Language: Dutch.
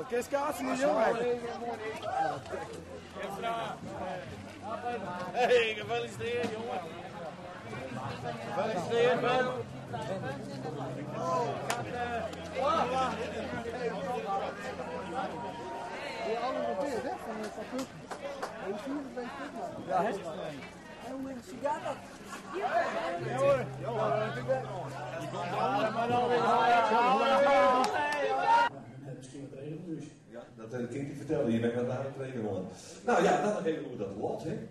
Wat kerstkaarsen niet, jongen? Hey, gefeliciteerd, jongen. Gefeliciteerd, Ben. Die oude noteert, hè? Van Puck. Ja, hè? Hoe zie jij dat? Ja hoor. Misschien wat regelen dus. Ja, dat kan ik je vertellen. Je bent wat aan het trainen worden. Nou ja, dan nog even hoe dat loopt, hè.